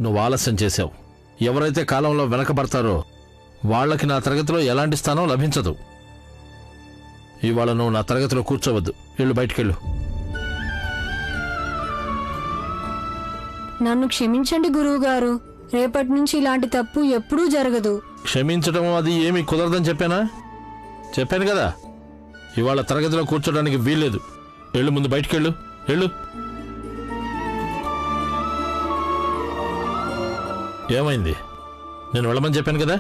నువ్వు ఆలస్యం చేశావు. ఎవరైతే కాలంలో వెనకబడతారో వాళ్ళకి నా తరగతిలో ఎలాంటి స్థానం లభించదు. ఇవాళ నువ్వు నా తరగతిలో కూర్చోవద్దు. వెళ్ళు, బయటికెళ్ళు. నన్ను క్షమించండి గురువుగారు. రేపటి నుంచి ఇలాంటి తప్పు ఎప్పుడూ జరగదు. క్షమించడం అది ఏమీ కుదరదని చెప్పాను కదా. ఇవాళ తరగతిలో కూర్చోడానికి వీల్లేదు. వెళ్ళు, ముందు బయటికెళ్ళు. వెళ్ళు. ఏమైంది? నేను వెళ్ళమని చెప్పాను కదా.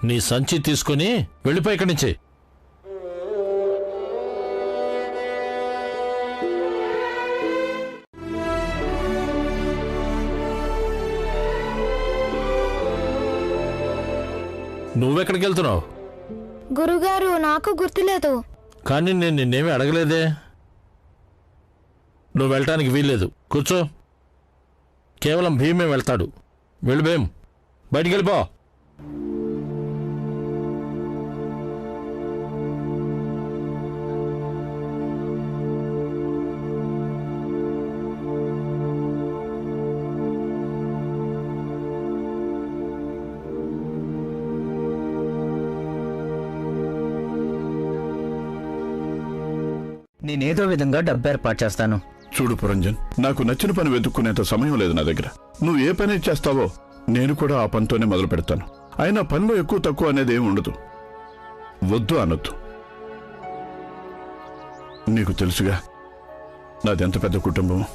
నీ సంచి తీసుకుని వెళ్ళిపోయి ఇక్కడి నుంచి. నువ్వెక్కడికి వెళ్తున్నావు? గురుగారు, నాకు గుర్తులేదు. కానీ నేను నిన్నేమీ అడగలేదే. నువ్వు వెళ్ళటానికి వీల్లేదు. కూర్చో. కేవలం భీమే వెళ్తాడు. వెళ్ళు భీం, బయటికి వెళ్ళిపో. నేనేదో విధంగా డబ్బు ఏర్పాటు చేస్తాను. చూడు పురంజన్, నాకు నచ్చిన పని వెతుక్కునేంత సమయం లేదు నా దగ్గర. నువ్వు ఏ పని చేస్తావో నేను కూడా ఆ పనితోనే మొదలు పెడతాను. అయినా పనిలో ఎక్కువ తక్కువ అనేది ఏమి ఉండదు. వద్దు అనొద్దు. నీకు తెలుసుగా నాదెంత పెద్ద కుటుంబం.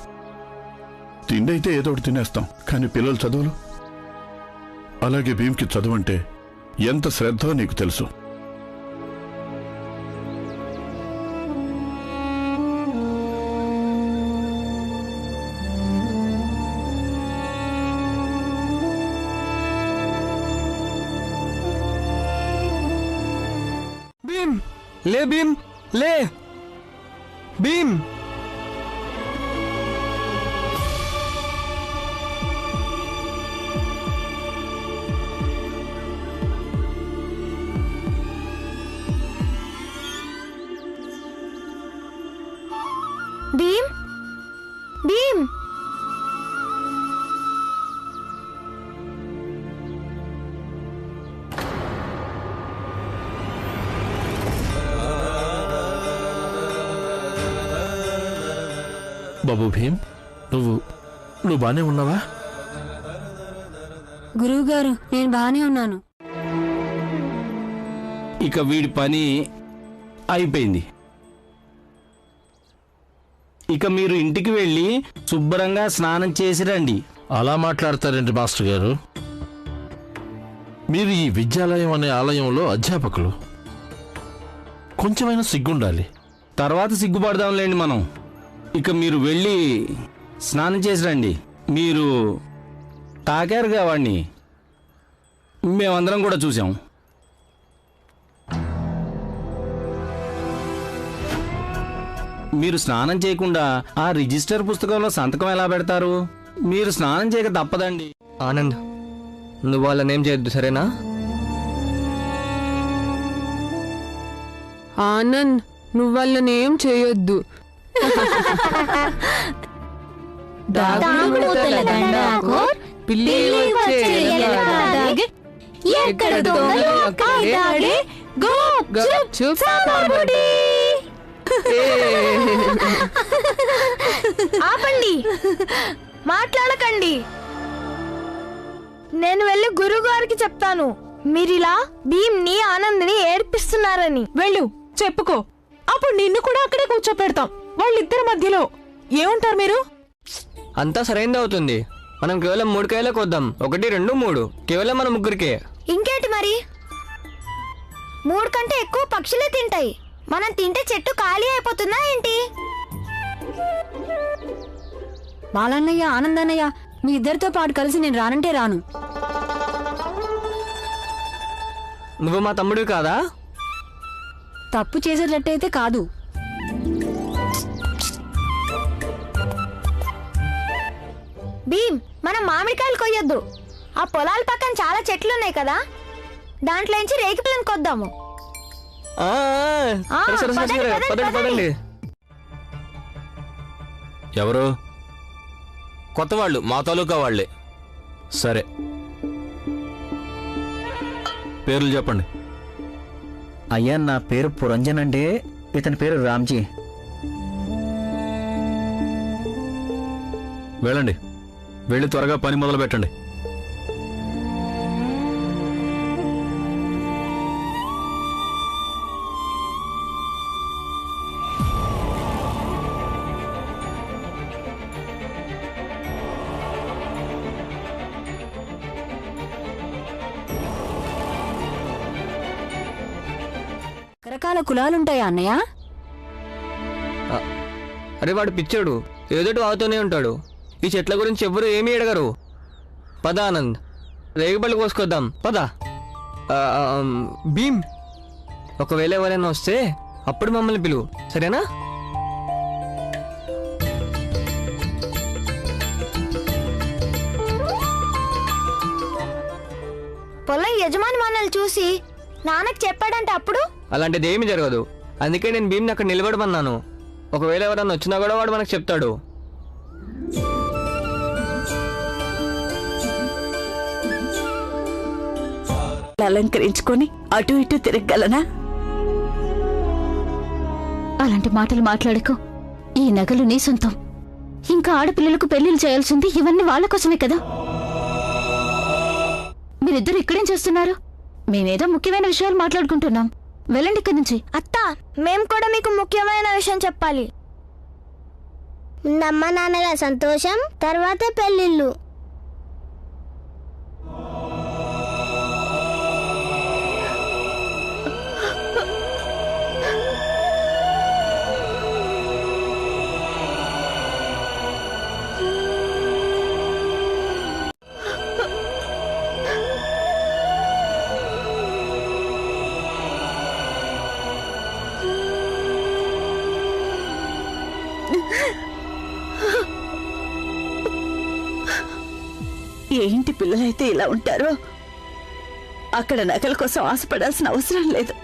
తిండి అయితే ఏదో ఒకటి తినేస్తాం, కానీ పిల్లల చదువులు. అలాగే భీమ్కి చదువు అంటే ఎంత శ్రద్ధో నీకు తెలుసు. లే భీమ్, లే భీమ్. భీమ్, భీమ్. బాబు భీమ్, నువ్వు బానే ఉన్నావా? గురువుగారు, నేను బానే ఉన్నాను. ఇక వీడి పని అయిపోయింది. ఇక మీరు ఇంటికి వెళ్ళి శుభ్రంగా స్నానం చేసి రండి. అలా మాట్లాడతారేంటి మాస్టర్ గారు? మీరు ఈ విద్యాలయం అనే ఆలయంలో అధ్యాపకులు. కొంచెమైనా సిగ్గుండాలి. తర్వాత సిగ్గుపడదాంలేండి మనం. ఇక మీరు వెళ్ళి స్నానం చేసి రండి. మీరు తాకారుగా వాడిని, మేమందరం కూడా చూసాం. మీరు స్నానం చేయకుండా ఆ రిజిస్టర్ పుస్తకంలో సంతకం ఎలా పెడతారు? మీరు స్నానం చేయక తప్పదండి. ఆనంద్, నువ్వు వాళ్ళనేం చేయొద్దు, సరేనా? ఆనంద్, నువ్వు వాళ్ళనేం చేయొద్దు. పిల్లి వచ్చే ఎక్కడ దొంగలు ఆడాడే గప్చుప్ సాంబార్బుడి. ఆపండి, మాట్లాడకండి. నేను వెళ్ళి గురుగారికి చెప్తాను మీరిలా భీమ్ని ఆనంద్ని ఏడ్పిస్తున్నారని. వెళ్ళు, చెప్పుకో. అప్పుడు నిన్ను కూడా అక్కడే కూర్చోపెడతాం. వాళ్ళిద్దరి మధ్యలో ఏముంటారు మీరు? అంతా సరైనది అవుతుంది. మనం కేవలం 3 కాయలకు వద్దాం. 1, 2, 3 కేవలం మన ముగ్గురికే. ఇంకేంటి మరి? 3 కంటే ఎక్కువ పక్షులే తింటాయి. మనం తింటే చెట్టు ఖాళీ అయిపోతుందా ఏంటి? బాలన్నయ్య, ఆనందన్నయ్య, మీ ఇద్దరితో పాటు కలిసి నేను రానంటే రాను. నువ్వు మా తమ్ముడివి కాదా? తప్పు చేసేటట్టయితే కాదు. భీమ్, మనం మామిడికాయలు కొయ్యొద్దు. ఆ పొలాల పక్కన చాలా చెట్లున్నాయి కదా, దాంట్లోంచి రేగిపళ్ళని కొద్దాము. పదండి. ఎవరు? కొత్త వాళ్ళు, మా తాలూకా వాళ్లే. సరే, పేర్లు చెప్పండి. అయ్యా, నా పేరు పురంజన్ అండి. ఇతని పేరు రామ్జీ. వెళ్ళండి, వెళ్ళి త్వరగా పని మొదలు పెట్టండి. రకరకాల కులాలుంటాయా అన్నయ్య? అరే వాడు పిచ్చాడు, ఏదోటి వాగుతూనే ఉంటాడు. ఈ చెట్ల గురించి ఎవ్వరు ఏమీ అడగరు. పద ఆనంద్, రేగిపళ్ళు కోసుకొద్దాం పద. భీమ్, ఒకవేళ ఎవరైనా వస్తే అప్పుడు మమ్మల్ని పిలువు, సరేనా? పొలం యజమాని మనల్ని చూసి నాన్నకు చెప్పాడంటే అప్పుడు అలాంటిది ఏమీ జరగదు. అందుకే నేను భీమ్ని అక్కడ నిలబడమన్నాను. ఒకవేళ ఎవరైనా వచ్చినా కూడా వాడు మనకు చెప్తాడు. అలంకరించుకొని అటు ఇటు తిరగలనా? అలాంటి మాటలు మాట్లాడకు. ఈ నగలు నీ సొంతం. ఇంకా ఆడపిల్లలకు పెళ్లిళ్ళు చేయాల్సింది ఇవన్నీ వాళ్ళ కోసమే కదా. మీరిద్దరు ఇక్కడేం చేస్తున్నారు? మేమేదో ముఖ్యమైన విషయాలు మాట్లాడుకుంటున్నాం. వెళ్ళండి ఇక్కడి నుంచి. అత్త, మేము కూడా మీకు ముఖ్యమైన విషయం చెప్పాలి. అమ్మ నాన్నల సంతోషం తర్వాత పెళ్ళిళ్ళు. ఏంటి పిల్లలైతే ఇలా ఉంటారో? అక్కడ నగల కోసం ఆశపడాల్సిన అవసరం లేదు.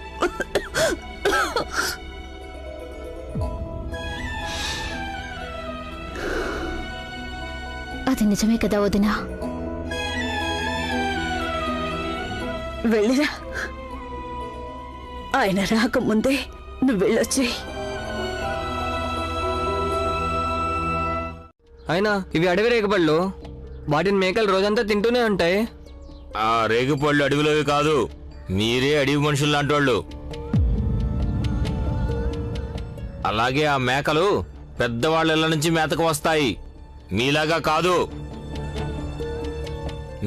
అది నిజమే కదా వదినా. వెళ్ళిరా, ఆయన రాకముందే నువ్వు వెళ్ళొచ్చేయి. అయినా ఇవి అడవి రేగిపళ్ళు, వాటిని మేకలు రోజంతా తింటూనే ఉంటాయి. ఆ రేగిపళ్ళు అడవిలోవి కాదు, మీరే అడవి మనుషులు లాంటోళ్ళు. అలాగే ఆ మేకలు పెద్దవాళ్ళ ఇళ్ళ నుంచి మేతకు వస్తాయి, మీలాగా కాదు.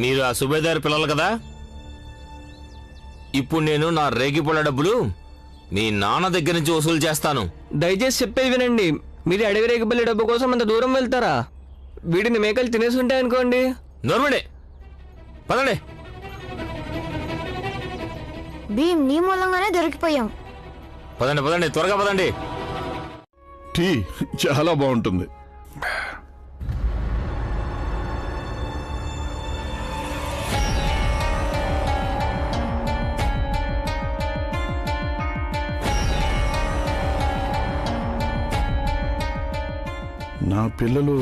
మీరు ఆ సుబేదారి పిల్లలు కదా. ఇప్పుడు నేను నా రేగిపళ్ళ డబ్బులు మీ నాన్న దగ్గర నుంచి వసూలు చేస్తాను. దయచేసి చెప్పేది వినండి. మీరు అడవి రేగిపల్లి డబ్బు కోసం అంత దూరం వెళ్తారా? వీటిని మేకలు తినేసి ఉంటాయి అనుకోండి. నోర్మండి, పదండి. భీమ్, నీ మూలంగానే దొరికిపోయాం. పదండి పదండి, త్వరగా పదండి. టీ చాలా బాగుంటుంది. నా పిల్లలు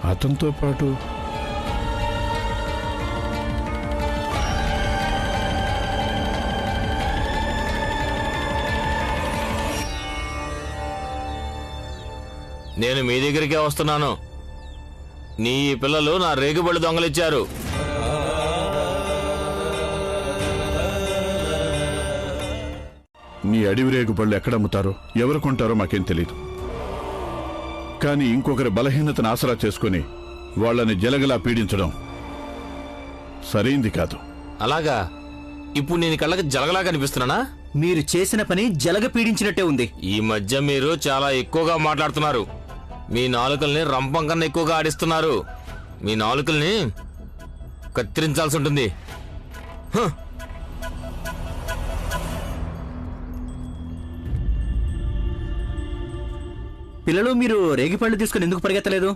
అతనితో పాటు నేను మీ దగ్గరికే వస్తున్నాను. నీ పిల్లలు నా రేగుబళ్ళు దొంగలిచ్చారు. నీ అడవి రేగుపళ్ళు ఎక్కడమ్ముతారో ఎవరు కొంటారో మాకేం తెలీదు. కానీ ఇంకొకరి బలహీనతను ఆసరా చేసుకుని వాళ్ళని జలగలా పీడించడం సరైంది కాదు. అలాగా? ఇప్పుడు నేను కళ్ళకి జలగలా కనిపిస్తున్నానా? మీరు చేసిన పని జలగ పీడించినట్టే ఉంది. ఈ మధ్య మీరు చాలా ఎక్కువగా మాట్లాడుతున్నారు. మీ నాలుకల్ని రంపం కన్నా ఎక్కువగా ఆడిస్తున్నారు. మీ నాలుకల్ని కత్తిరించాల్సి ఉంటుంది. పిల్లలు, మీరు రేగిపళ్ళు తీసుకుని ఎందుకు పరిగెత్తలేదు?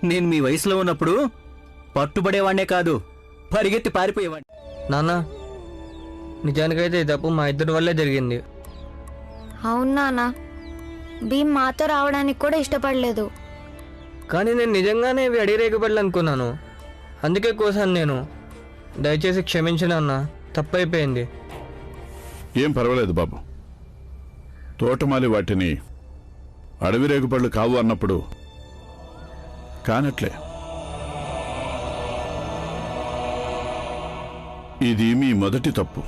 నేను మీ వయసులో ఉన్నప్పుడు పట్టుబడేవాణ్ణే కాదు, పరిగెత్తి పారిపోయేవాడిని. నాన్న, నిజానికైతే ఈ తప్పు మా ఇద్దరి వల్లే జరిగింది. అవునా నాన్న, భీమ్ మాతో రావడానికి కూడా ఇష్టపడలేదు. కానీ నేను నిజంగానే ఇవి అడవి రేగిపళ్ళు అనుకున్నాను. అందుకే కోసాను నేను. దయచేసి క్షమించను అన్న, తప్పైపోయింది. ఏం పర్వాలేదు బాబు. తోటమాలి వాటిని అడవి రేగుపళ్ళు కావు అన్నప్పుడు కానట్లే. ఇది మీ మొదటి తప్పు.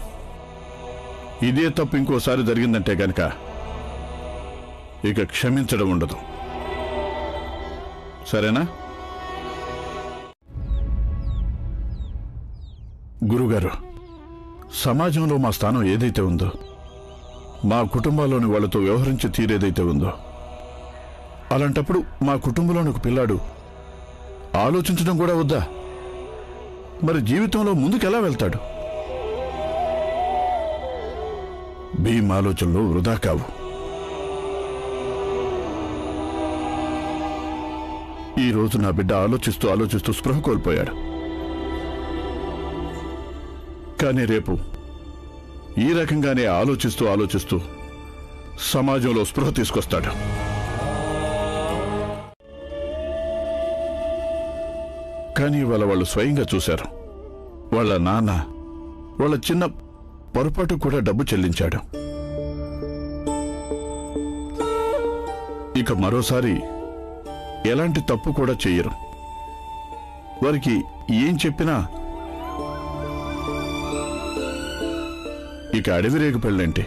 ఇదే తప్పు ఇంకోసారి జరిగిందంటే గనక ఇక క్షమించడం ఉండదు. సరేనా? గురుగారు, సమాజంలో మా స్థానం ఏదైతే ఉందో, మా కుటుంబాల్లోని వాళ్లతో వ్యవహరించే తీరేదైతే ఉందో, అలాంటప్పుడు మా కుటుంబంలోని ఒక పిల్లాడు ఆలోచించడం కూడా వద్దా? మరి జీవితంలో ముందుకెలా వెళ్తాడు? భీమ్ ఆలోచనలు వృధా కావు. ఈ రోజు నా బిడ్డ ఆలోచిస్తూ ఆలోచిస్తూ స్పృహ కోల్పోయాడు. కానీ రేపు ఈ రకంగానే ఆలోచిస్తూ ఆలోచిస్తూ సమాజంలో స్పృహ తీసుకొస్తాడు. కానీ ఇవాళ వాళ్ళు స్వయంగా చూశారు. వాళ్ళ నాన్న వాళ్ళ చిన్న పొరపాటు కూడా డబ్బు చెల్లించాడు. ఇక మరోసారి ఎలాంటి తప్పు కూడా చెయ్యరు. వారికి ఏం చెప్పినా ఇక అడవి రేగు పెళ్ళేంటి?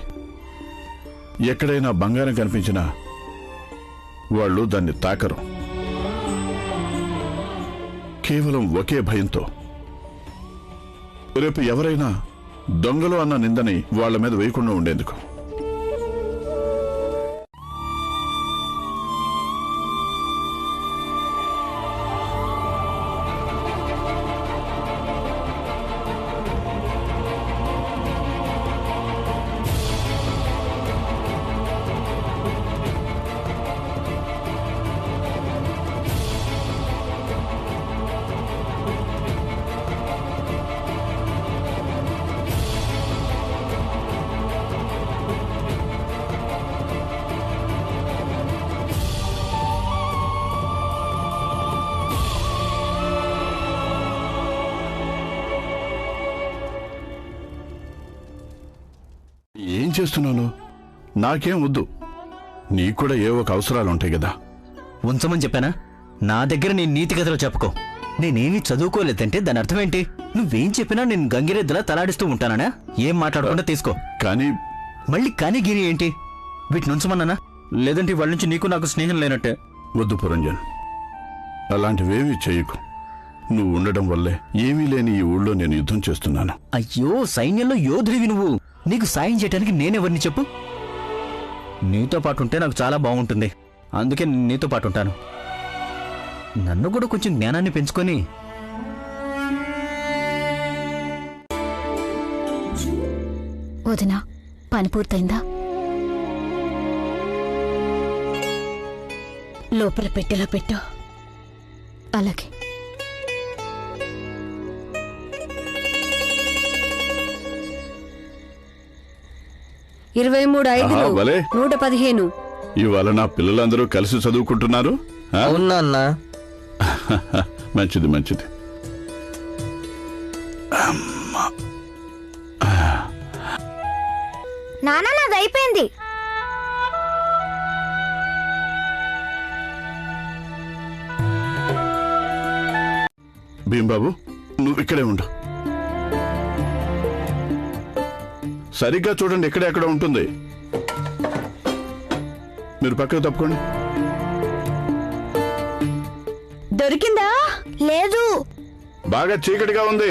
ఎక్కడైనా బంగారం కనిపించినా వాళ్ళు దాన్ని తాకరు. కేవలం ఒకే భయంతో రేపు ఎవరైనా దొంగలు అన్న నిందని వాళ్ల మీద వేయకుండా ఉండేందుకు. ఏం చేస్తున్నాను? నాకేం వద్దు. నీకు కూడా ఏ ఒక అవసరాలుంటాయి కదా. ఉంచమని చెప్పానా? నా దగ్గర నీ నీతి కథలు చెప్పుకో. నేనేమీ చదువుకోలేదంటే దాని అర్థం ఏంటి? నువ్వేం చెప్పినా నేను గంగిరెద్దులా తలాడిస్తూ ఉంటానా? ఏం మాట్లాడకుండా తీసుకో. కానీ మళ్ళీ కానీ గిరి ఏంటి? వీటిని ఉంచమన్నానా? లేదంటే వాళ్ళ నుంచి నీకు నాకు స్నేహం లేనట్టే. వద్దు పురంజన్, అలాంటివేవీ చేయకు. నువ్వు ఉండడం వల్లే ఏమీ లేని ఈ ఊళ్ళో నేను యుద్ధం చేస్తున్నాను. అయ్యో, సైన్యంలో యోధుడివి నువ్వు. నీకు సాయం చేయడానికి నేనెవరిని చెప్పు? నీతో పాటు ఉంటే నాకు చాలా బాగుంటుంది. అందుకే నీతో పాటు ఉంటాను. నన్ను కూడా కొంచెం జ్ఞానాన్ని పెంచుకొని. వదినా, పని పూర్తయిందా? లోపల పెట్టెలా పెట్టు. అలాగే. ఇరవై 23 115. ఇవాళ నా పిల్లలందరూ కలిసి చదువుకుంటున్నారు. అవునా అన్న? మంచిది మంచిది. నాన్న, నాది అయిపోయింది. భీంబాబు, నువ్వు ఇక్కడే ఉండు. సరిగ్గా చూడండి, ఎక్కడెక్కడ ఉంటుంది. మీరు పక్కకు తప్పుకోండి. దొరికిందా? లేదు. బాగా చీకటిగా ఉంది.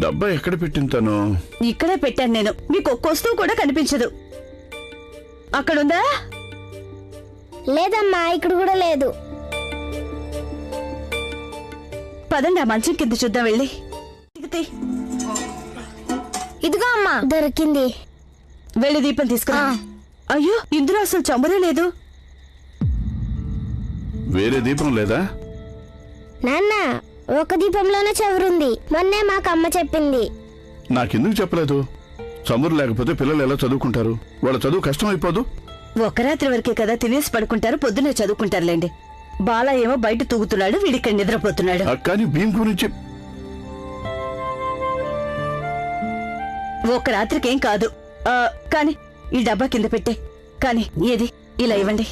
డబ్బా ఎక్కడ పెట్టింతాను? ఇక్కడే పెట్టాను నేను. మీకు ఒక్క వస్తువు కూడా కనిపించదు. అక్కడుందా? లేదమ్మా, ఇక్కడ కూడా లేదు. పదండి, ఆ మంచం కింద చూద్దాం. వెళ్ళి ఇదిగో అమ్మా. దొరికింది. వెళ్ళి దీపం తీసుకురా. అయ్యో, ఇందులో అసలు చమురే లేదు. వేరే దీపం లేదా? నాన్న, ఒక దీపంలోనే చెవురుంది. మొన్నే మాకు అమ్మ చెప్పింది. నాకెందుకు చెప్పలేదు? చమురు లేకపోతే పిల్లలు ఎలా చదువుకుంటారు? వాళ్ళ చదువు కష్టం అయిపోదు? ఒక రాత్రి వరకే కదా తినేసి పడుకుంటారు, పొద్దునే చదువుకుంటారులేండి. బాలా ఏమో బయట తూగుతున్నాడు, వీడిక్కడ నిద్రపోతున్నాడు. కానీ భీమ్ గురించి ఒక రాత్రికి ఏం కాదు. కానీ ఈ డబ్బా కింద పెట్టే. కానీ ఏది ఇలా ఇవ్వండి.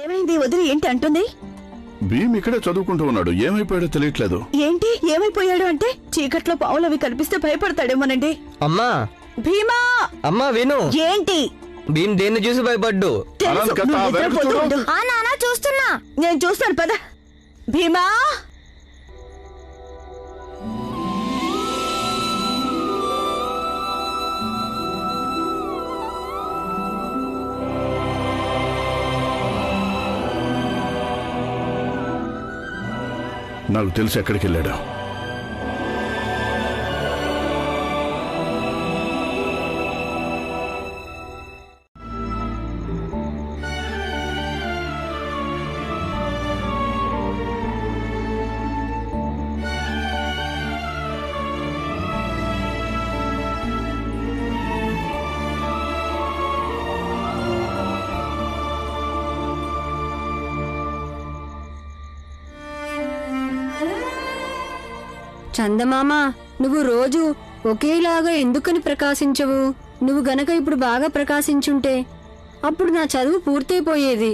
ఏమైంది వదిలి? ఏంటి అంటుంది? భీమ్ ఇక్కడే చదువుకుంటూ ఉన్నాడు, ఏమైపోయాడో తెలియట్లేదు. ఏంటి ఏమైపోయాడు అంటే? చీకట్లో పావులు అవి కనిపిస్తే భయపడతాడేమోనండి. అమ్మా భీమా! అమ్మా విను. ఏంటి? భీమ్ దేన్ని చూసి భయపడ్డు? చూస్తున్నా. నేను చూస్తాను పద. భీమా! నాకు తెలిసి ఎక్కడికి వెళ్ళాడు. చందమామ, నువ్వు రోజు ఒకేలాగా ఎందుకని ప్రకాశించవు? నువ్వు గనక ఇప్పుడు బాగా ప్రకాశించుంటే అప్పుడు నా చదువు పూర్తయిపోయేది.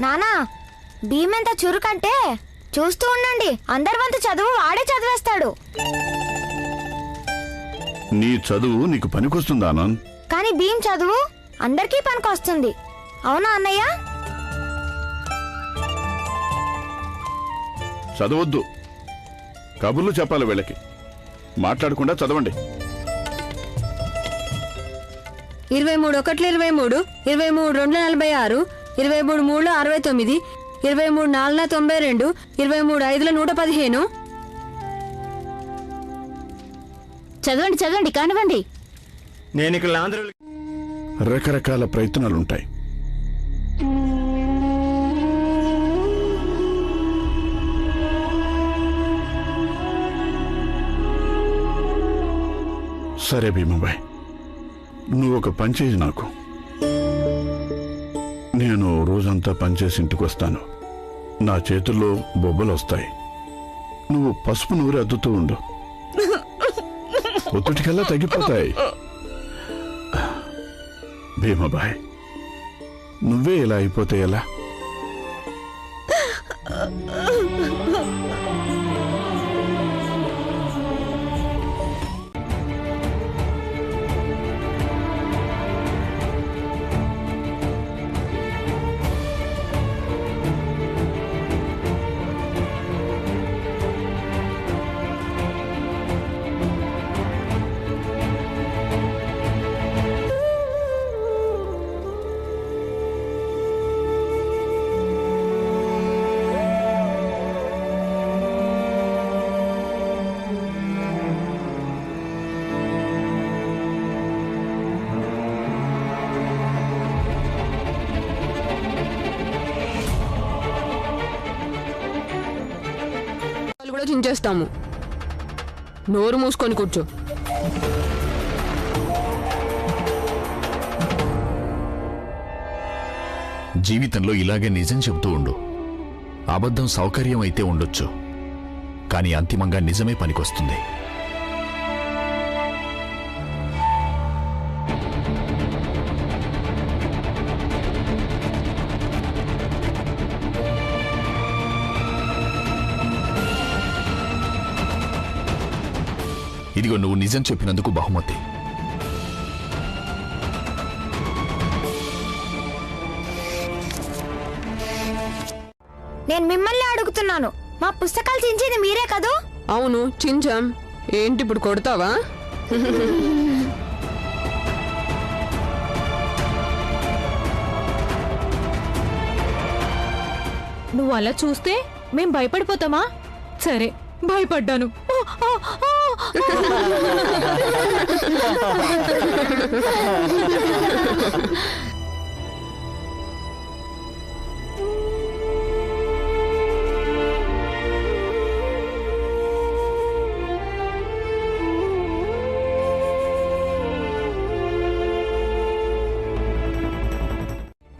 నానా, భీమెంత చురుకంటే చూస్తూ ఉండండి, అందరి వంతు చదువు వాడే చదివేస్తాడు. నీ చదువు నీకు పనికొస్తుందా ఆనంద్? కానీ భీమ్ చదువు అందరికీ పనికొస్తుంది. అవునా అన్నయ్య? చదవద్దు, కబుర్లు చెప్పాలి వీళ్ళకి. మాట్లాడకుండా చదవండి. 23 1 23, 23 2 46, 23 3 69, 23 4 92, 23 5 115. చదవండి చదవండి, కానివ్వండి. నేను ఇక్కడ రకరకాల ప్రయత్నాలుంటాయి. సరే భీమాబాయ్, నువ్వు ఒక పని చేయి. నాకు నేను రోజంతా పనిచేసి ఇంటికి వస్తాను. నా చేతుల్లో బొబ్బలు వస్తాయి. నువ్వు పసుపు నూరి అద్దుతూ ఉండు, ఒత్తిటికల్లా తగ్గిపోతాయి. భీమాబాయ్, నువ్వే ఇలా అయిపోతే ఎలా? కూడా చించేస్తాము. నోరు మూసుకొని కూర్చో. జీవితంలో ఇలాగే నిజం చెబుతూ ఉండు. అబద్ధం సౌకర్యం అయితే ఉండొచ్చు, కానీ అంతిమంగా నిజమే పనికొస్తుంది. ఇదిగో నువ్వు నిజం చెప్పినందుకు బహుమతి. నేను మిమ్మల్ని అడుగుతున్నాను, మా పుస్తకాలు చించేది మీరే కదూ? అవును, చించాం. ఏంటి ఇప్పుడు కొడతావా? నువ్వు అలా చూస్తే మేం భయపడిపోతామా? సరే, భయపడ్డాను.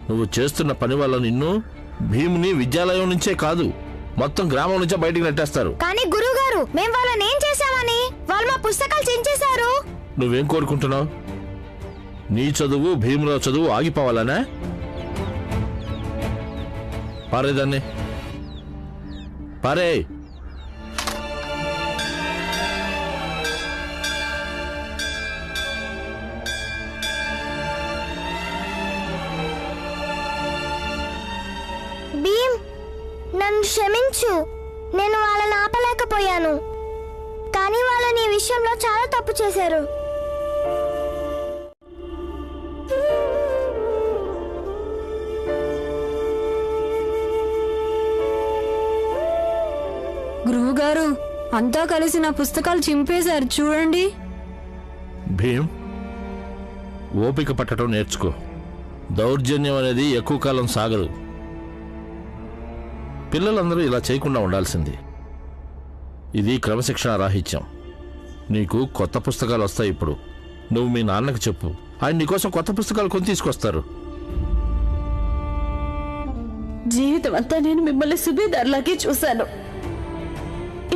నువ్వు చేస్తున్న పని వల్ల నిన్ను భీముని విద్యాలయం నుంచే కాదు మొత్తం గ్రామం నుంచే బయటికి నెట్టేస్తారు. కానీ గురువు గారు, మేము వాళ్ళని ఏం చేశామని? వాళ్ళు మా పుస్తకాలు చించేశారు. నువ్వేం కోరుకుంటున్నావు? నీ చదువు భీమురావు చదువు ఆగిపోవాలనే? పారేదాన్ని పారే. భీమ్, నన్ను క్షమించు. నేను వాళ్ళని ఆపలేకపోయాను, కానీ వాళ్ళు నీ విషయంలో చాలా తప్పు చేశారు. గురువుగారు, అంతా కలిసి నా పుస్తకాలు చింపేశారు చూడండి. భీమ్, ఓపిక పట్టడం నేర్చుకో. దౌర్జన్యం అనేది ఎక్కువ కాలం సాగదు. పిల్లలందరూ ఇలా చేయకుండా ఉండాల్సింది. ఇది క్రమశిక్షణ రాహిత్యం. నీకు కొత్త పుస్తకాలు వస్తాయి. ఇప్పుడు నువ్వు మీ నాన్నకి చెప్పు, ఆయన నీకోసం కొత్త పుస్తకాలు కొని తీసుకొస్తారు. జీవితం అంతా నేను మిమ్మల్ని సుబేదార్లాగే చూశాను.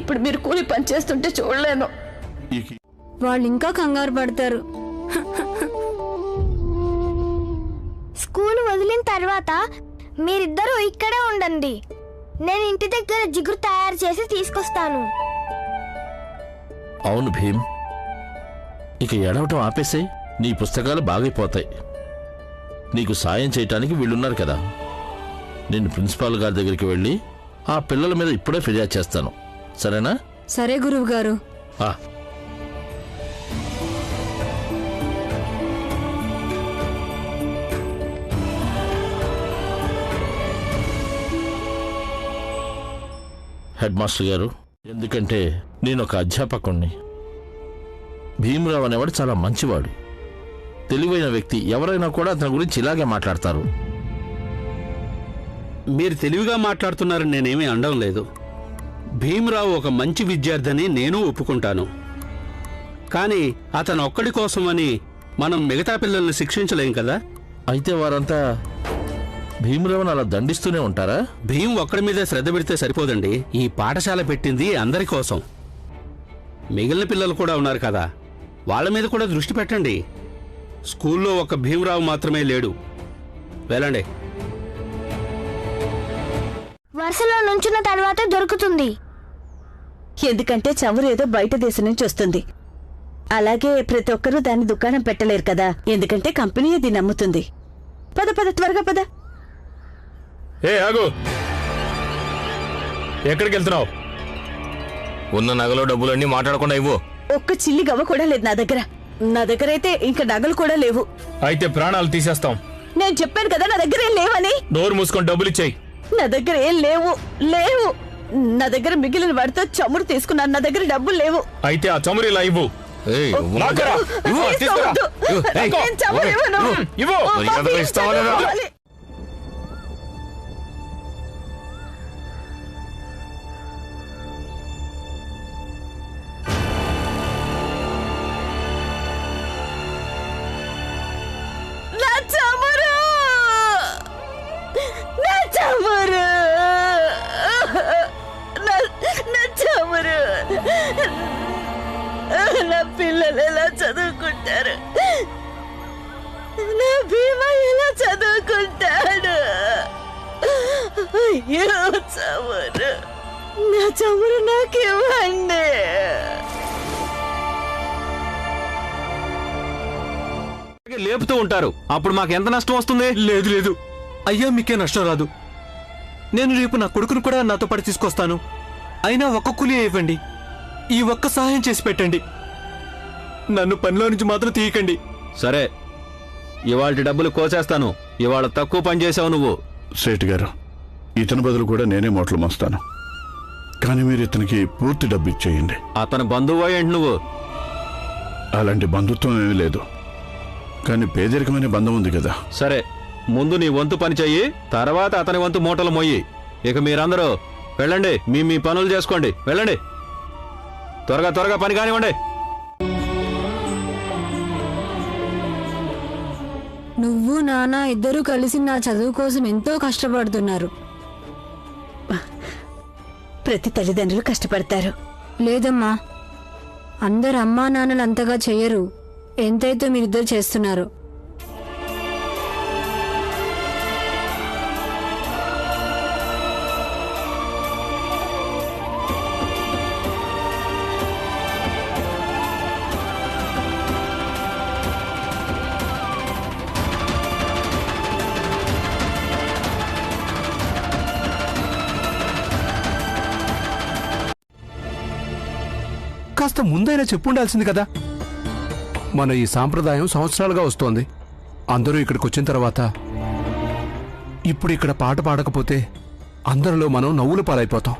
ఇప్పుడు మీరు కూలి పని చేస్తుంటే చూడలేను. వాళ్ళు ఇంకా కంగారు పడతారు. స్కూల్ వదిలిన తర్వాత మీరిద్దరూ ఇక్కడే ఉండండి. నేను ఇంటి దగ్గర జిగురు తయారు చేసి తీసుకొస్తాను. అవును భీమ్, ఇక ఏడవటం ఆపేసే. నీ పుస్తకాలు బాగైపోతాయి. నీకు సాయం చేయటానికి వీళ్ళున్నారు కదా. నేను ప్రిన్సిపాల్ గారి దగ్గరికి వెళ్ళి ఆ పిల్లల మీద ఇప్పుడే ఫిర్యాదు చేస్తాను. సరేనా? సరే గురువు గారు. హెడ్ మాస్టర్ గారు, ఎందుకంటే నేను ఒక అధ్యాపకుణ్ణి. భీమరావు అనేవాడు చాలా మంచివాడు, తెలివైన వ్యక్తి. ఎవరైనా కూడా అతని గురించి ఇలాగే మాట్లాడతారు. మీరు తెలివిగా మాట్లాడుతున్నారని నేనేమీ అనడం లేదు. భీమరావు ఒక మంచి విద్యార్థిని నేను ఒప్పుకుంటాను. కానీ అతను ఒక్కడి కోసమని మనం మిగతా పిల్లల్ని శిక్షించలేం కదా. అయితే వారంతా భీమరావుని అలా దండిస్తూనే ఉంటారా? భీమ్ ఒక్కడి మీద శ్రద్ధ పెడితే సరిపోదండి. ఈ పాఠశాల పెట్టింది అందరి కోసం. మిగిలిన పిల్లలు కూడా ఉన్నారు కదా, వాళ్ళ మీద కూడా దృష్టి పెట్టండి. స్కూల్లో ఒక భీమరావు మాత్రమే లేడు. వెళ్ళండి. వరుసలో నుంచున్న తర్వాత దొరుకుతుంది. ఎందుకంటే చమురు ఏదో బయట దేశం నుంచి వస్తుంది. అలాగే ప్రతి ఒక్కరూ దాన్ని దుకాణం పెట్టలేరు కదా, ఎందుకంటే కంపెనీయే దీన్ని అమ్ముతుంది. పద పద, త్వరగా పద. ఏ ఆగు, ఎక్కడికి వెళ్తున్నావు? ఉన్న నగలో డబ్బులన్నీ మాట్లాడకుండా ఇవ్వు. ఒక్క చిల్లి గవ్వ కూడా లేదు నా దగ్గర. నా దగ్గర అయితే ఇంకా నగలు కూడా లేవు. అయితే ప్రాణాలు తీసేస్తాం. నేను చెప్పాను కదా నా దగ్గర ఏం లేవని. నోరు మూసుకొని డబ్బులు ఇచ్చేయి. నా దగ్గర ఏం లేవు. లేవు. నా దగ్గర మిగిలిన వాడితో చమురు తీసుకున్నాను. నా దగ్గర డబ్బులు లేవు. అయితే ఆ చమురు ఇలా ఇవ్వు. నా పిల్లలు ఎలా చదువుకుంటారు? నా భీమా ఎలా చదువుకుంటాడు? అయ్యో చమురు, నా చమురు నాకు ఇవ్వండి. లేపుతూ ఉంటారు, అప్పుడు మాకు ఎంత నష్టం వస్తుంది? లేదు లేదు అయ్యా, మీకే నష్టం రాదు. నేను రేపు నా కొడుకును కూడా నాతో పాటు తీసుకొస్తాను. అయినా ఒక్క కూలి ఇవ్వండి. ఈ ఒక్క సహాయం చేసి పెట్టండి. నన్ను పనిలో నుంచి మాత్రం తీయకండి. సరే, ఇవాళ డబ్బులు కోసేస్తాను. ఇవాళ తక్కువ పని చేసావు నువ్వు. సేటు గారు, ఇతని బదులు కూడా నేనే మోట్లు మోస్తాను. కానీ మీరు ఇతనికి పూర్తి డబ్బు ఇచ్చేయండి. అతని బంధువు ఏంటి నువ్వు? అలాంటి బంధుత్వం ఏమీ లేదు, కానీ పేదరికమైన బంధం ఉంది కదా. సరే, ముందు నీ వంతు పని చెయ్యి, తర్వాత అతని వంతు మూటలు మొయ్యి. ఇక మీరందరూ వెళ్ళండి, మీ పనులు చేసుకోండి. వెళ్ళండి, త్వరగా త్వరగా పని కానివ్వండి. నువ్వు నాన్న ఇద్దరూ కలిసి నా చదువు కోసం ఎంతో కష్టపడుతున్నారు. ప్రతి తల్లిదండ్రులు కష్టపడతారు. లేదమ్మా, అందరు అమ్మా నాన్నలు అంతగా చెయ్యరు ఎంతైతే మీరిద్దరు చేస్తున్నారు. కాస్త ముందైనా చెప్పుండాల్సింది కదా. మన ఈ సాంప్రదాయం సంవత్సరాలుగా వస్తోంది. అందరూ ఇక్కడికి వచ్చిన తర్వాత ఇప్పుడు ఇక్కడ పాట పాడకపోతే అందరిలో మనం నవ్వుల పాలైపోతాం.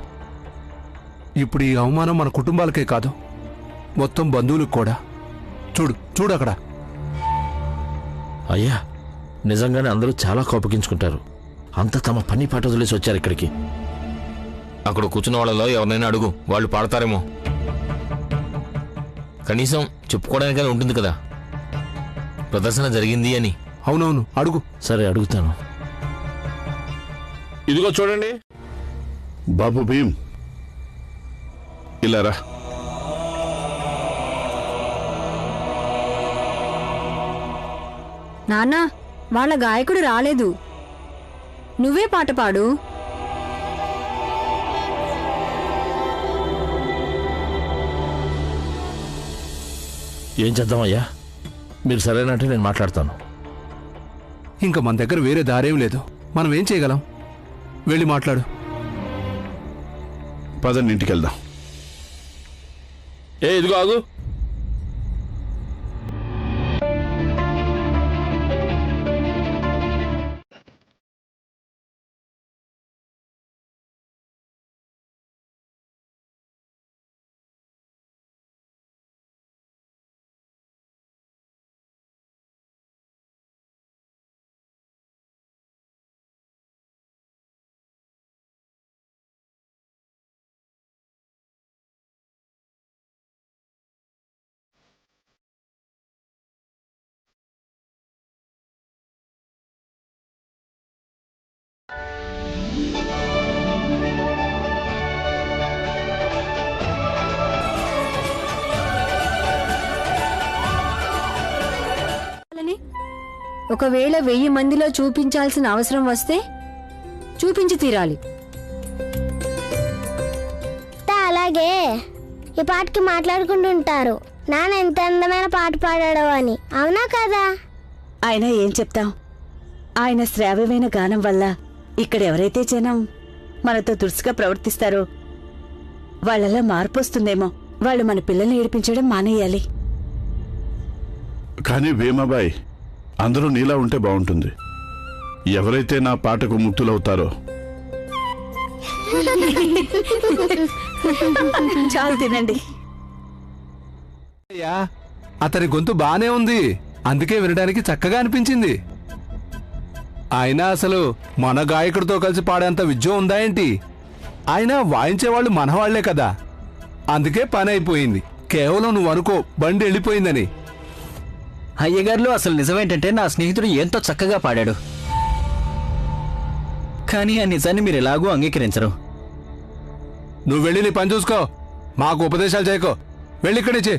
ఇప్పుడు ఈ అవమానం మన కుటుంబాలకే కాదు, మొత్తం బంధువులకు కూడా. చూడు అక్కడ. అయ్యా, నిజంగానే అందరూ చాలా కోపగించుకుంటారు. అంతా తమ పని పాట వదిలేసి వచ్చారు ఇక్కడికి. అక్కడ కూర్చున్న వాళ్ళలో ఎవరినైనా అడుగు, వాళ్ళు పాడతారేమో. కనీసం చెప్పుకోవడానికైనా ఉంటుంది కదా ప్రదర్శన జరిగింది అని. అవునవును, అడుగు. సరే, అడుగుతాను. ఇదిగో చూడండి. బాబు భీమ్, ఇలా రా. నాన్న, వాళ్ళ గాయకుడు రాలేదు, నువ్వే పాట పాడు. ఏం చేద్దామయ్యా? మీరు సరేనంటే నేను మాట్లాడతాను. ఇంకా మన దగ్గర వేరే దారేం లేదు. మనం ఏం చేయగలం? వెళ్ళి మాట్లాడు. పదండి, ఇంటికి వెళ్దాం. ఇదిగో ఆగు. ఒకవేళ 1000 మందిలో చూపించాల్సిన అవసరం వస్తే చూపించి తీరాలి. అలాగే ఈ పాటకి మాట్లాడుకుంటుంటారు, నాన్న ఎంత అందమైన పాట పాడాడో అని. అవునా కదా? ఆయన ఏం చెప్తాం, ఆయన శ్రావ్యమైన గానం వల్ల ఇక్కడ ఎవరైతే జనం మనతో దురుసుగా ప్రవర్తిస్తారో వాళ్ళలా మార్పు వస్తుందేమో. వాళ్ళు మన పిల్లల్ని ఏడిపించడం మానేయాలి. కానీ భీమాబాయ్, అందరూ నీలా ఉంటే బాగుంటుంది. ఎవరైతే నా పాటకు ముక్తులవుతారో. చాలు తినండి. అతని గొంతు బానే ఉంది, అందుకే వినడానికి చక్కగా అనిపించింది. అయినా అసలు మన గాయకుడితో కలిసి పాడేంత విద్య ఉందా ఏంటి? ఆయన వాయించేవాళ్ళు మనవాళ్లే కదా, అందుకే పని అయిపోయింది. కేవలం నువ్వు అనుకో బండి వెళ్ళిపోయిందని. అయ్యగారులో అసలు నిజమేంటంటే నా స్నేహితుడు ఎంతో చక్కగా పాడాడు, కానీ ఆ నిజాన్ని మీరు ఎలాగూ అంగీకరించరు. నువ్వు వెళ్ళి నీ పని చూసుకో, మాకు ఉపదేశాలు చేయకో. వెళ్ళి ఇక్కడిచ్చి.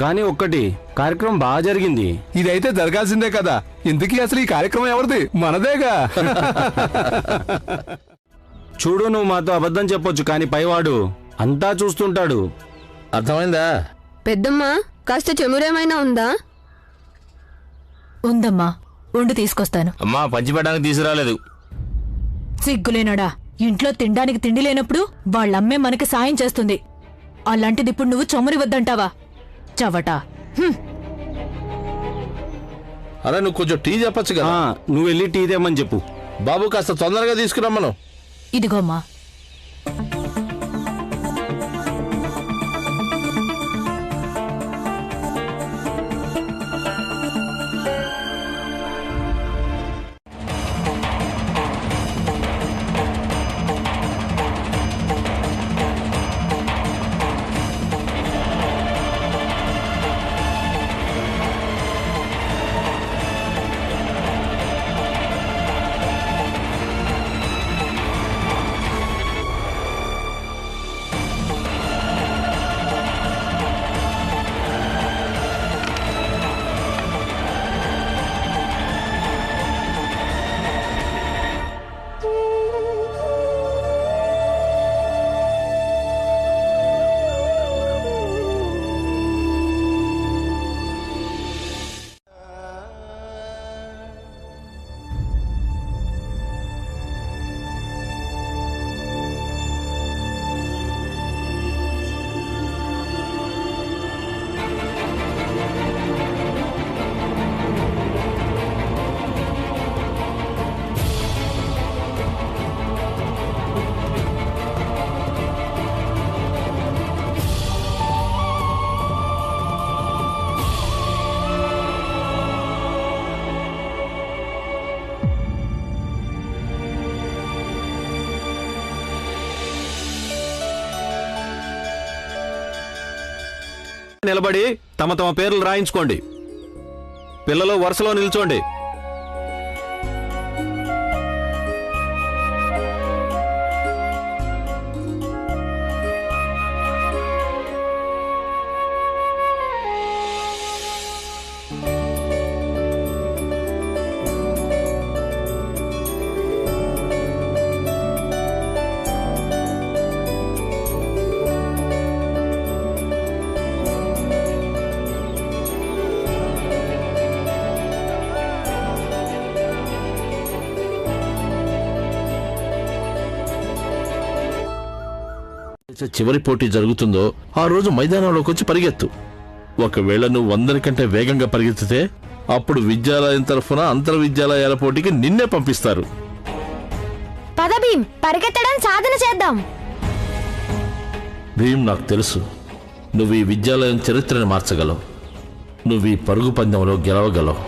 కానీ ఒక్కటి, కార్యక్రమం బాగా జరిగింది. ఇదైతే జరగాల్సిందే కదా. ఇంతకీ అసలు ఈ కార్యక్రమం ఎవరిది? మనదేగా. చూడు, నువ్వు మాతో అబద్ధం చెప్పొచ్చు, కానీ పైవాడు అంతా చూస్తుంటాడు. అర్థమైందా? పెద్దమ్మా, కాస్త చెమురేమైనా ఉందా? ఉందమ్మా, ఉండి తీసుకొస్తాను. అమ్మా, పంచిపెట్టడానికి తీసుకురాలేదు. సిగ్గులేనాడా, ఇంట్లో తినడానికి తిండి లేనప్పుడు వాళ్ళమ్మే మనకి సాయం చేస్తుంది. అలాంటిది ఇప్పుడు నువ్వు చమురి వద్దంటావా? చవటా. అలా నువ్వు కొంచెం టీ చెప్పచ్చు కదా. నువ్వు వెళ్ళి టీ తెమ్మని చెప్పు. బాబు కాస్త తొందరగా తీసుకురమ్మను. ఇదిగోమ్మా. నిలబడి తమ తమ పేర్లు రాయించుకోండి. పిల్లలు వరుసలో నిల్చోండి. చివరి పోటీ జరుగుతుందో ఆ రోజు మైదానంలోకి వచ్చి పరిగెత్తు. ఒకవేళ నువ్వు 100 కంటే వేగంగా పరిగెత్తితే అప్పుడు విద్యాలయం తరఫున అంతర్ విద్యాలయాల పోటీకి నిన్నే పంపిస్తారు. పద భీమ్, పరిగెత్తడం సాధన చేద్దాం. భీమ్, నాకు తెలుసు నువ్వు ఈ విద్యాలయం చరిత్రను మార్చగలవు. నువ్వు ఈ పరుగు పందెంలో గెలవగలవు.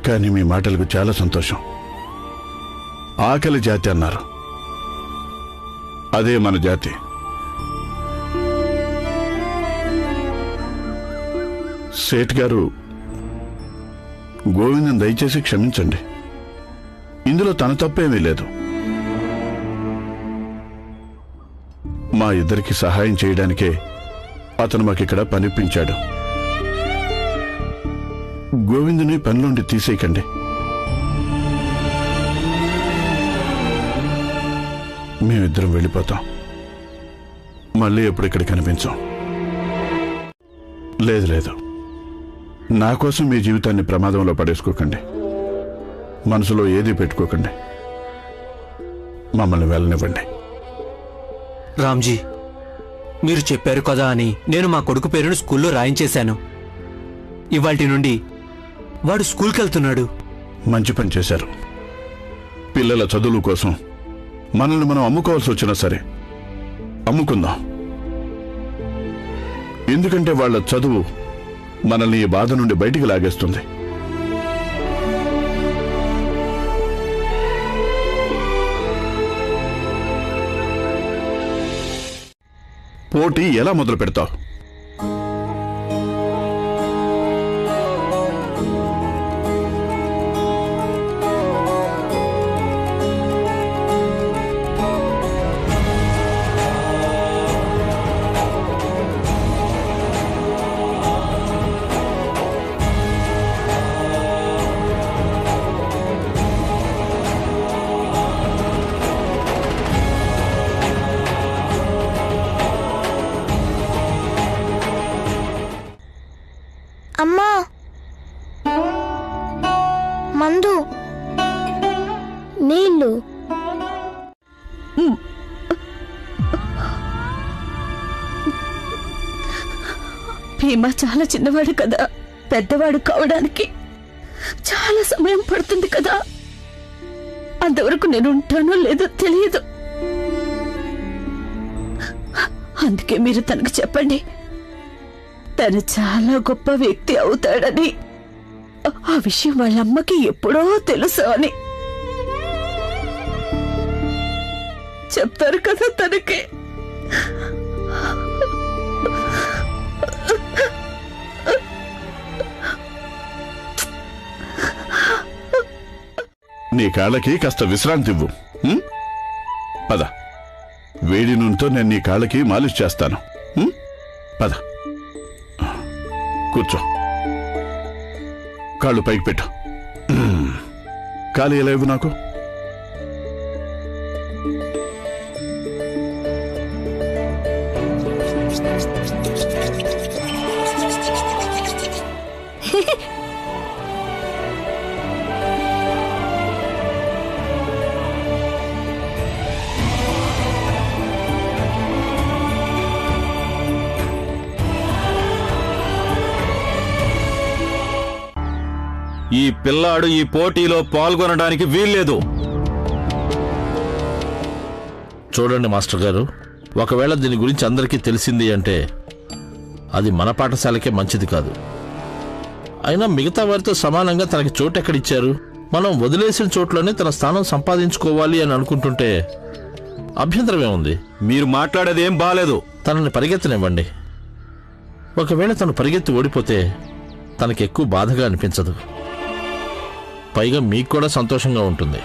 కానీ మీ మాటలకు చాలా సంతోషం. ఆకలి జాతి అన్నారు, అదే మన జాతి. సేట్ గారు, గోవిందం దయచేసి క్షమించండి. ఇందులో తన తప్పేమీ లేదు. మా ఇద్దరికి సహాయం చేయడానికే అతను మాకిక్కడ పనిపించాడు. గోవిందుని పనిలోండి తీసేయకండి. మేమిద్దరం వెళ్ళిపోతాం. మళ్ళీ ఎప్పుడు ఇక్కడ కనిపించాం. లేదు లేదు, నా కోసం మీ జీవితాన్ని ప్రమాదంలో పడేసుకోకండి. మనసులో ఏదీ పెట్టుకోకండి. మమ్మల్ని వెళ్ళనివ్వండి. రామ్జీ, మీరు చెప్పారు కదా అని నేను మా కొడుకు పేరును స్కూల్లో రాయించేశాను. ఇవాల్టి నుండి వాడు స్కూల్కి వెళ్తున్నాడు. మంచి పని చేశారు. పిల్లల చదువుల కోసం మనల్ని మనం అమ్ముకోవాల్సి వచ్చినా సరే అమ్ముకుందాం. ఎందుకంటే వాళ్ళ చదువు మనల్ని ఈ బాధ నుండి బయటికి లాగేస్తుంది. పోటీ ఎలా మొదలు పెడతావు? అమ్మా, మందు, నీళ్ళు. భీమా చాలా చిన్నవాడు కదా, పెద్దవాడు కావడానికి చాలా సమయం పడుతుంది కదా. అంతవరకు నేను ఉంటానో లేదో తెలియదు. అందుకే మీరు తనకు చెప్పండి, తను చాలా గొప్ప వ్యక్తి అవుతాడని. ఆ విషయం వాళ్ళమ్మకి ఎప్పుడో తెలుసు అని చెప్తారు కదా తనకి. నీ కాళ్ళకి కాస్త విశ్రాంతి ఇవ్వు. పద, వేడి నూనెతో నేను నీ కాళ్ళకి మాలిష్ చేస్తాను. పద, కూర్చో. కాళ్ళు పైకి పెట్టు. కాలు ఎలా ఇవ్వు నాకు. ఈ పిల్లాడు ఈ పోటీలో పాల్గొనడానికి వీల్లేదు. చూడండి మాస్టర్ గారు, ఒకవేళ దీని గురించి అందరికీ తెలిసింది అంటే అది మన పాఠశాలకే మంచిది కాదు. అయినా మిగతా వారితో సమానంగా తనకి చోటు ఎక్కడిచ్చారు? మనం వదిలేసిన చోట్లోనే తన స్థానం సంపాదించుకోవాలి అని అనుకుంటుంటే అభ్యంతరమే ఉంది. మీరు మాట్లాడేది ఏం బాలేదు. తనని పరిగెత్తనివ్వండి. ఒకవేళ తను పరిగెత్తి ఓడిపోతే తనకి ఎక్కువ బాధగా అనిపించదు, పైగా మీకు కూడా సంతోషంగా ఉంటుంది.